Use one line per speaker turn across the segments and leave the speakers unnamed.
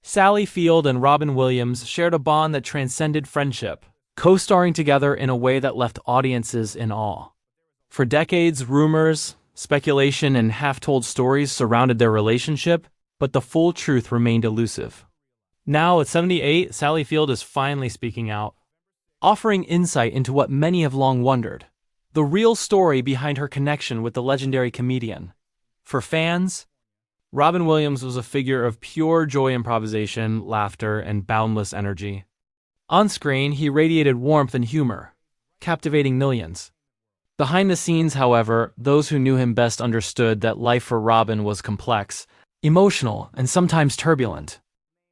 Sally Field and Robin Williams shared a bond that transcended friendship, co-starring together in a way that left audiences in awe. For decades, rumors, speculation, and half-told stories surrounded their relationship, but the full truth remained elusive. Now, at 78, Sally Field is finally speaking out, offering insight into what many have long wondered: the real story behind her connection with the legendary comedian. For fans, Robin Williams was a figure of pure joy, improvisation, laughter, and boundless energy. On screen, he radiated warmth and humor, captivating millions. Behind the scenes, however, those who knew him best understood that life for Robin was complex, emotional, and sometimes turbulent.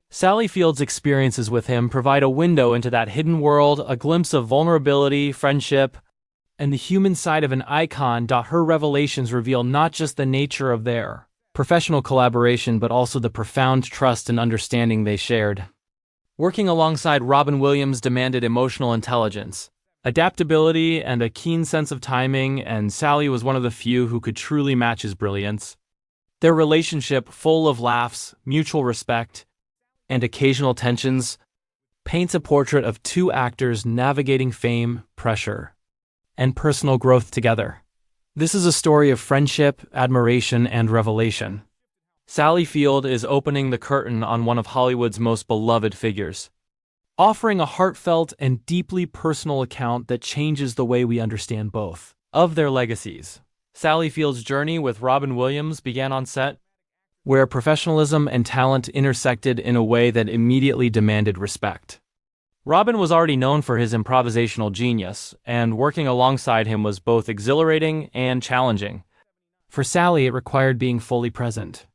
Sally Field's experiences with him provide a window into that hidden world, a glimpse of vulnerability, friendship, and the human side of an icon. Her revelations reveal not just the nature of their professional collaboration, but also the profound trust and understanding they shared. Working alongside Robin Williams demanded emotional intelligence, adaptability, and a keen sense of timing, and Sally was one of the few who could truly match his brilliance. Their relationship, full of laughs, mutual respect, and occasional tensions, paints a portrait of two actors navigating fame, pressure, and personal growth together. This is a story of friendship, admiration, and revelation. Sally Field is opening the curtain on one of Hollywood's most beloved figures, offering a heartfelt and deeply personal account that changes the way we understand both of their legacies. Sally Field's journey with Robin Williams began on set, where professionalism and talent intersected in a way that immediately demanded respect. Robin was already known for his improvisational genius, and working alongside him was both exhilarating and challenging. For Sally, it required being fully present.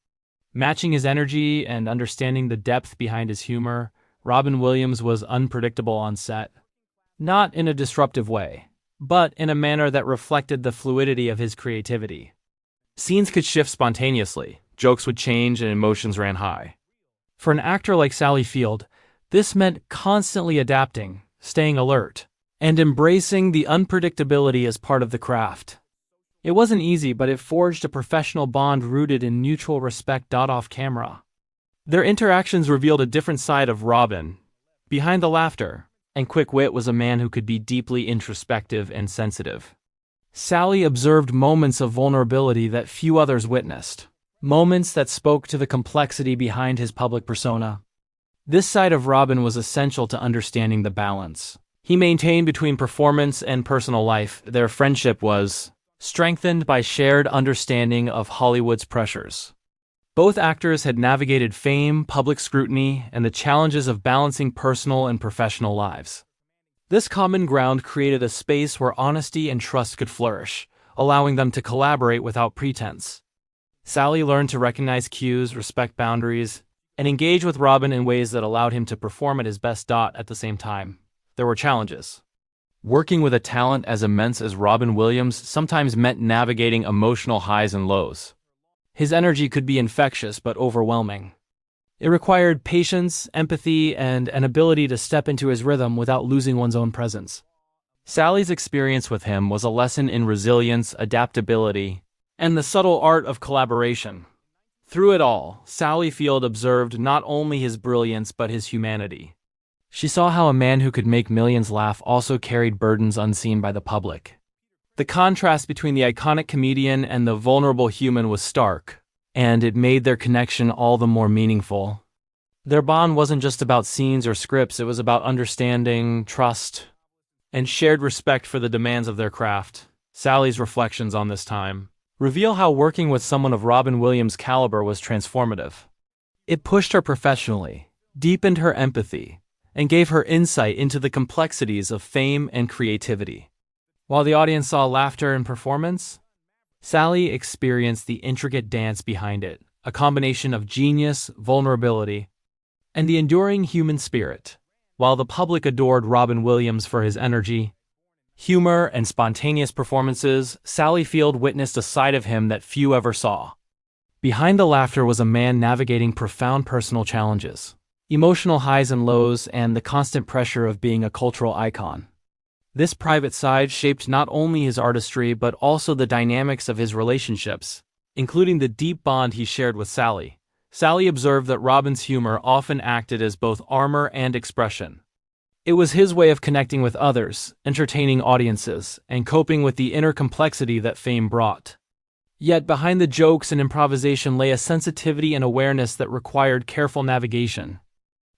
Matching his energy and understanding the depth behind his humor, Robin Williams was unpredictable on set. Not in a disruptive way, but in a manner that reflected the fluidity of his creativity. Scenes could shift spontaneously, jokes would change, and emotions ran high. For an actor like Sally Field, this meant constantly adapting, staying alert, and embracing the unpredictability as part of the craft. It wasn't easy, but it forged a professional bond rooted in mutual respect. Off camera, their interactions revealed a different side of Robin. Behind the laughter and quick wit was a man who could be deeply introspective and sensitive. Sally observed moments of vulnerability that few others witnessed, moments that spoke to the complexity behind his public persona. This side of Robin was essential to understanding the balance he maintained between performance and personal life. Their friendship was strengthened by shared understanding of Hollywood's pressures. Both actors had navigated fame, public scrutiny, and the challenges of balancing personal and professional lives. This common ground created a space where honesty and trust could flourish, allowing them to collaborate without pretense. Sally learned to recognize cues, respect boundaries, and engage with Robin in ways that allowed him to perform at his best. At the same time, there were challenges. Working with a talent as immense as Robin Williams sometimes meant navigating emotional highs and lows. His energy could be infectious but overwhelming. It required patience, empathy, and an ability to step into his rhythm without losing one's own presence. Sally's experience with him was a lesson in resilience, adaptability, and the subtle art of collaboration. Through it all, Sally Field observed not only his brilliance but his humanity. She saw how a man who could make millions laugh also carried burdens unseen by the public. The contrast between the iconic comedian and the vulnerable human was stark, and it made their connection all the more meaningful. Their bond wasn't just about scenes or scripts, it was about understanding, trust, and shared respect for the demands of their craft. Sally's reflections on this time reveal how working with someone of Robin Williams' caliber was transformative. It pushed her professionally, deepened her empathy, and gave her insight into the complexities of fame and creativity. While the audience saw laughter and performance, Sally experienced the intricate dance behind it, a combination of genius, vulnerability, and the enduring human spirit. While the public adored Robin Williams for his energy, humor, and spontaneous performances, Sally Field witnessed a side of him that few ever saw. Behind the laughter was a man navigating profound personal challenges, emotional highs and lows, and the constant pressure of being a cultural icon. This private side shaped not only his artistry but also the dynamics of his relationships, including the deep bond he shared with Sally. Sally observed that Robin's humor often acted as both armor and expression. It was his way of connecting with others, entertaining audiences, and coping with the inner complexity that fame brought. Yet behind the jokes and improvisation lay a sensitivity and awareness that required careful navigation.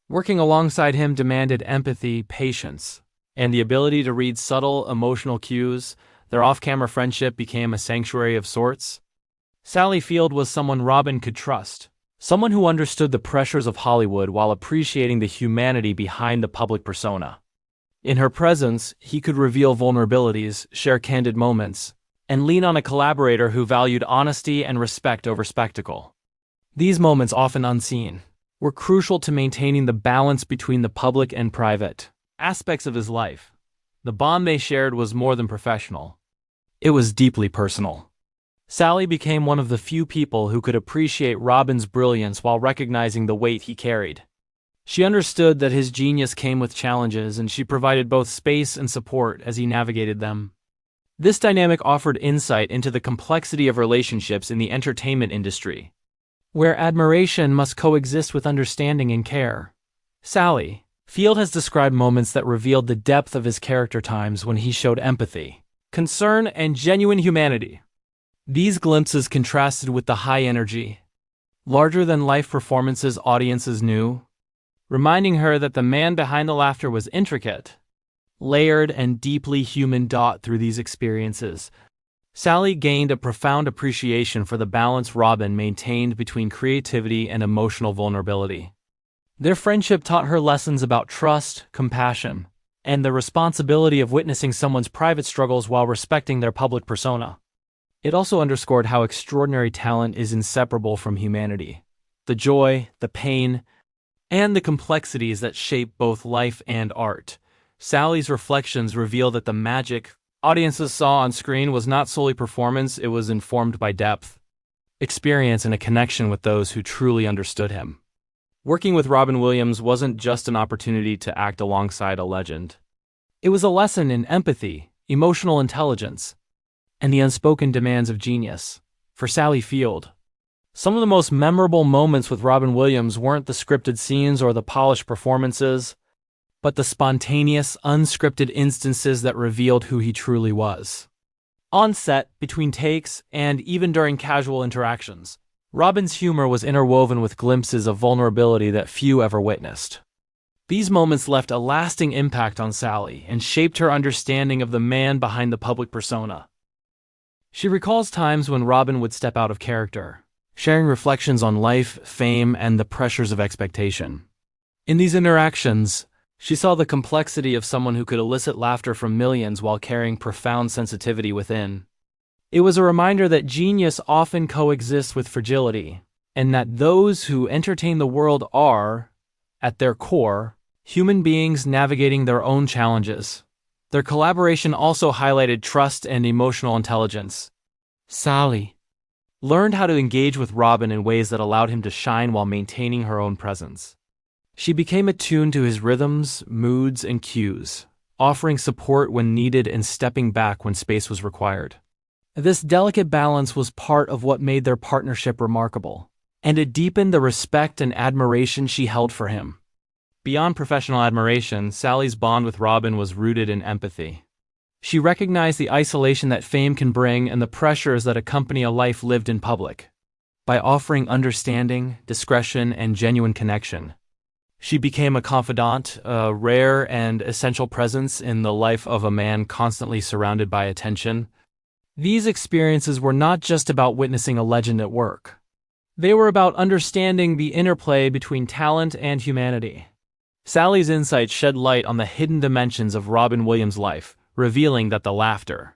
Working alongside him demanded empathy, patience, and the ability to read subtle emotional cues. Their off-camera friendship became a sanctuary of sorts. Sally Field was someone Robin could trust, someone who understood the pressures of Hollywood while appreciating the humanity behind the public persona. In her presence, he could reveal vulnerabilities, share candid moments, and lean on a collaborator who valued honesty and respect over spectacle. These moments, often unseen, were crucial to maintaining the balance between the public and private aspects of his life. The bond they shared was more than professional. It was deeply personal. Sally became one of the few people who could appreciate Robin's brilliance while recognizing the weight he carried. She understood that his genius came with challenges, and she provided both space and support as he navigated them. This dynamic offered insight into the complexity of relationships in the entertainment industry, where admiration must coexist with understanding and care. Sally Field has described moments that revealed the depth of his character, times when he showed empathy, concern, and genuine humanity. These glimpses contrasted with the high-energy, larger-than-life performances audiences knew, reminding her that the man behind the laughter was intricate, layered, and deeply human. Through these experiences, Sally gained a profound appreciation for the balance Robin maintained between creativity and emotional vulnerability. Their friendship taught her lessons about trust, compassion, and the responsibility of witnessing someone's private struggles while respecting their public persona. It also underscored how extraordinary talent is inseparable from humanity. The joy, the pain, and the complexities that shape both life and art. Sally's reflections reveal that the magic audiences saw on screen was not solely performance, it was informed by depth, experience, and a connection with those who truly understood him. Working with Robin Williams wasn't just an opportunity to act alongside a legend. It was a lesson in empathy, emotional intelligence, and the unspoken demands of genius. For Sally Field, some of the most memorable moments with Robin Williams weren't the scripted scenes or the polished performances, but the spontaneous, unscripted instances that revealed who he truly was. On set, between takes, and even during casual interactions, Robin's humor was interwoven with glimpses of vulnerability that few ever witnessed. These moments left a lasting impact on Sally and shaped her understanding of the man behind the public persona. She recalls times when Robin would step out of character, sharing reflections on life, fame, and the pressures of expectation. In these interactions, she saw the complexity of someone who could elicit laughter from millions while carrying profound sensitivity within. It was a reminder that genius often coexists with fragility, and that those who entertain the world are, at their core, human beings navigating their own challenges. Their collaboration also highlighted trust and emotional intelligence. Sally learned how to engage with Robin in ways that allowed him to shine while maintaining her own presence. She became attuned to his rhythms, moods, and cues, offering support when needed and stepping back when space was required. This delicate balance was part of what made their partnership remarkable, and it deepened the respect and admiration she held for him. Beyond professional admiration, Sally's bond with Robin was rooted in empathy. She recognized the isolation that fame can bring and the pressures that accompany a life lived in public. By offering understanding, discretion, and genuine connection, she became a confidant, a rare and essential presence in the life of a man constantly surrounded by attention. These experiences were not just about witnessing a legend at work. They were about understanding the interplay between talent and humanity. Sally's insights shed light on the hidden dimensions of Robin Williams' life, revealing that the laughter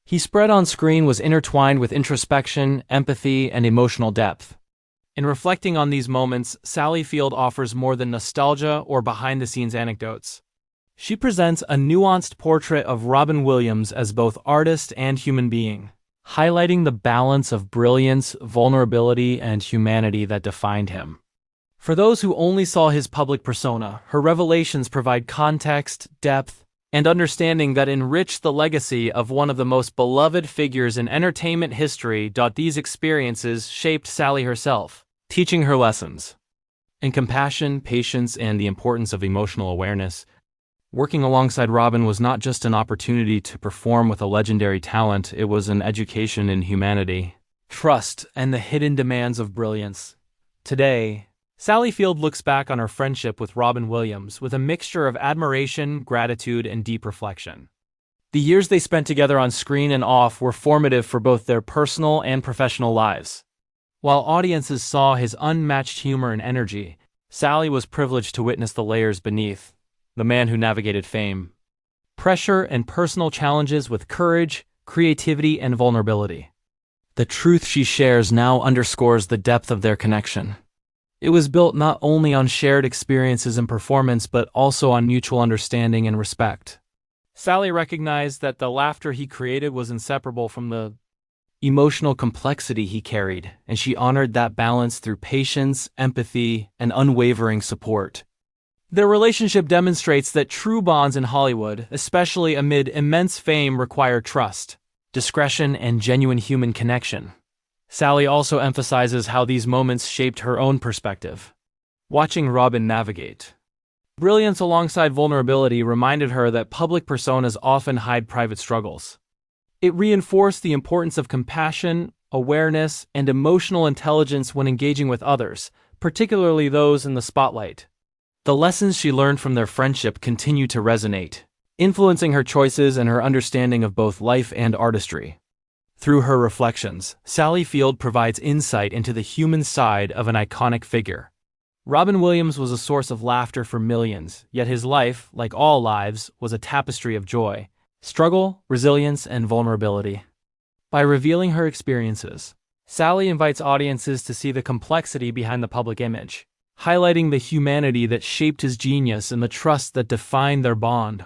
he spread on screen was intertwined with introspection, empathy, and emotional depth. In reflecting on these moments, Sally Field offers more than nostalgia or behind-the-scenes anecdotes. She presents a nuanced portrait of Robin Williams as both artist and human being, highlighting the balance of brilliance, vulnerability, and humanity that defined him. For those who only saw his public persona, her revelations provide context, depth, and understanding that enrich the legacy of one of the most beloved figures in entertainment history. These experiences shaped Sally herself, teaching her lessons in compassion, patience, and the importance of emotional awareness. Working alongside Robin was not just an opportunity to perform with a legendary talent, it was an education in humanity, trust, and the hidden demands of brilliance. Today, Sally Field looks back on her friendship with Robin Williams with a mixture of admiration, gratitude, and deep reflection. The years they spent together on screen and off were formative for both their personal and professional lives. While audiences saw his unmatched humor and energy, Sally was privileged to witness the layers beneath. The man who navigated fame, pressure, and personal challenges with courage, creativity, and vulnerability. The truth she shares now underscores the depth of their connection. It was built not only on shared experiences and performance, but also on mutual understanding and respect. Sally recognized that the laughter he created was inseparable from the emotional complexity he carried, and she honored that balance through patience, empathy, and unwavering support. Their relationship demonstrates that true bonds in Hollywood, especially amid immense fame, require trust, discretion, and genuine human connection. Sally also emphasizes how these moments shaped her own perspective. Watching Robin navigate brilliance alongside vulnerability reminded her that public personas often hide private struggles. It reinforced the importance of compassion, awareness, and emotional intelligence when engaging with others, particularly those in the spotlight. The lessons she learned from their friendship continue to resonate, influencing her choices and her understanding of both life and artistry. Through her reflections, Sally Field provides insight into the human side of an iconic figure. Robin Williams was a source of laughter for millions, yet his life, like all lives, was a tapestry of joy, struggle, resilience, and vulnerability. By revealing her experiences, Sally invites audiences to see the complexity behind the public image, highlighting the humanity that shaped his genius and the trust that defined their bond.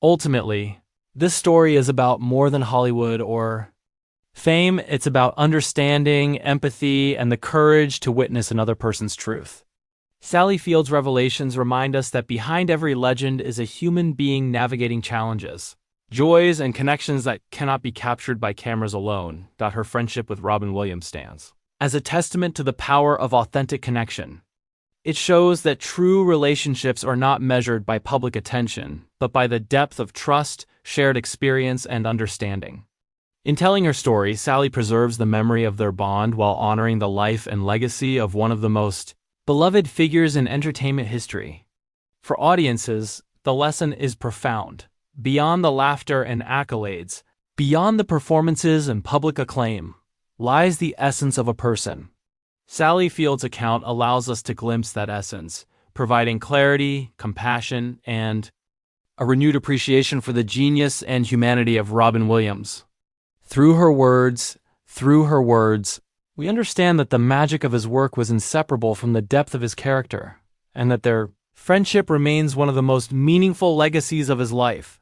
Ultimately, this story is about more than Hollywood or fame. It's about understanding, empathy, and the courage to witness another person's truth. Sally Field's revelations remind us that behind every legend is a human being navigating challenges, joys, and connections that cannot be captured by cameras alone. Her friendship with Robin Williams stands as a testament to the power of authentic connection. It shows that true relationships are not measured by public attention, but by the depth of trust, shared experience, and understanding. In telling her story, Sally preserves the memory of their bond while honoring the life and legacy of one of the most beloved figures in entertainment history. For audiences, the lesson is profound. Beyond the laughter and accolades, beyond the performances and public acclaim, lies the essence of a person. Sally Field's account allows us to glimpse that essence, providing clarity, compassion, and a renewed appreciation for the genius and humanity of Robin Williams. Through her words, we understand that the magic of his work was inseparable from the depth of his character, and that their friendship remains one of the most meaningful legacies of his life.